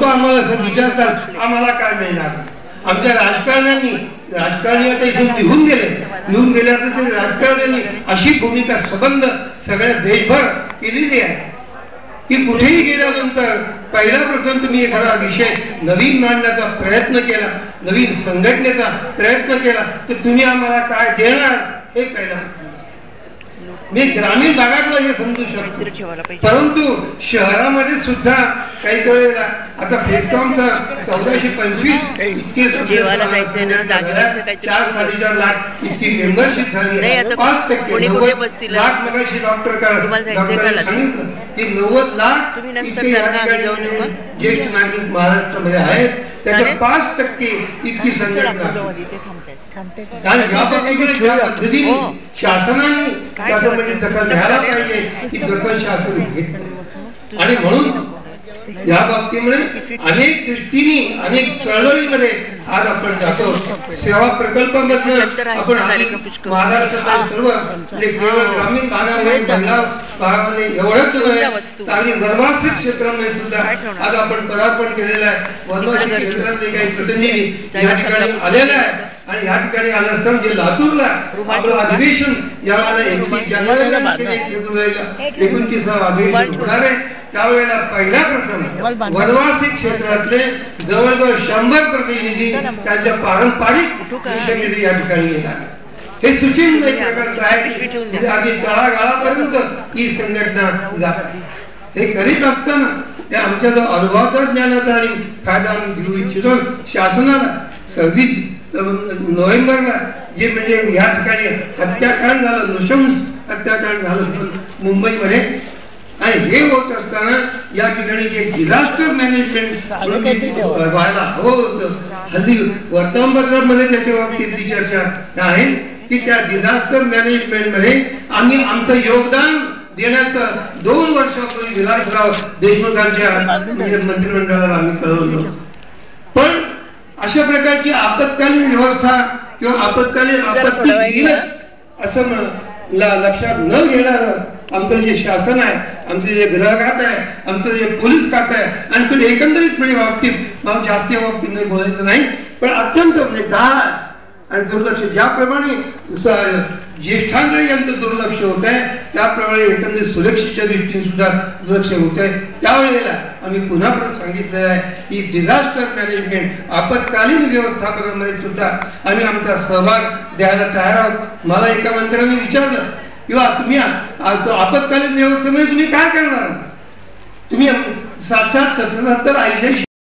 आम्हाला असं विचारतात आम्हाला काय मिळणार. आमच्या राजकारणी आता इथून निघून गेल्यानंतर ते राजकारण्यांनी अशी भूमिका सबंध सगळ्या देशभर केलेली आहे की कुठेही गेल्यानंतर पहिला प्रसंग तुम्ही एखादा विषय नवीन मांडण्याचा प्रयत्न केला, नवीन संघटनेचा प्रयत्न केला तर तुम्ही आम्हाला काय देणार हे पहिला प्रसंग. मी ग्रामीण भागातला हे समजू शकतो, परंतु शहरामध्ये सुद्धा काही वेळेला आता फेसकॉमचा 1425 4.5 लाख इतकी मेंबरशिप झाली आहे. 5% 90 लाख मगाशी डॉक्टरांनी सांगितलं की 90 लाख इतके या ठिकाणी ज्येष्ठ नागरिक महाराष्ट्रामध्ये आहेत. त्याच्या 5% इतकी संघटना. आणि या पद्धतीने शासनाने त्याच्यामध्ये दखल घ्यायला पाहिजे की दखल शासन घेत नाही. आणि म्हणून या बाबतीमध्ये अनेक दृष्टीने अनेक चळवळीमध्ये आज आपण जातो. सेवा प्रकल्पामधनं आपण महाराष्ट्रात सर्व केवळ ग्रामीण भागामध्ये भागामध्ये एवढंच नव्हे आणि वनवासी क्षेत्रामध्ये सुद्धा आज आपण पदार्पण केलेलं आहे. वनवासी क्षेत्रातले काही प्रतिनिधी या ठिकाणी आलेले आहे आणि या ठिकाणी आलं असताना जे लातूरला आपलं अधिवेशन यावेळेला 21 जानेवारीला 29 अधिवेशन होणार आहे. त्यावेळेला पहिला प्रसंग वनवासी क्षेत्रातले जवळजवळ 100 प्रतिनिधी त्यांच्या पारंपरिक विषयामध्ये या ठिकाणी येतात. हे सूचित प्रकारचं आहे. अगदी तळागाळापर्यंत ही संघटना जाते. हे करीत असताना त्या आमच्या जो अनुभवाचा ज्ञानाचा आणि फायदा आम्ही घेऊ इच्छितो. शासनाला 26 नोव्हेंबरला जे म्हणजे या ठिकाणी हत्याकांड झालं, नृशंस हत्याकांड झालं मुंबईमध्ये आणि हे होत असताना या ठिकाणी जे डिझास्टर मॅनेजमेंट व्हायला हवं होतं. हल्ली वर्तमानपत्रामध्ये त्याच्या बाबतीतली चर्चा आहे की त्या डिझास्टर मॅनेजमेंट मध्ये आम्ही आमचं योगदान देण्याचं 2 वर्षापूर्वी विलासराव देशमुखांच्या मंत्रिमंडळाला आम्ही कळवलं. पण अशा प्रकारची आपत्कालीन व्यवस्था किंवा आपत्कालीन आपत्ती येईलच असं लक्षात न घेणारं आमचं जे शासन आहे, आमचं जे गृह खातं आहे, आमचं जे पोलीस खातं आहे आणि पण एकंदरीतपणे बाबतीत मला जास्ती बाबतीत नाही बोलायचं नाही, पण अत्यंत म्हणजे गाळ आणि दुर्लक्ष ज्याप्रमाणे ज्येष्ठांकडे यांचं दुर्लक्ष होत आहे त्याप्रमाणे एकंदरीत सुरक्षेच्या दृष्टीने सुद्धा दुर्लक्ष होत आहे. त्यावेळेला आम्ही पुन्हा सांगितलेलं आहे की डिझास्टर मॅनेजमेंट आपत्कालीन व्यवस्थापनामध्ये सुद्धा आम्ही आमचा सहभाग द्यायला तयार आहोत. मला एका मंत्र्यांनी विचारलं किंवा तुम्ही आपत्कालीन व्यवस्थेमध्ये तुम्ही काय करणार. तुम्ही 60-70 80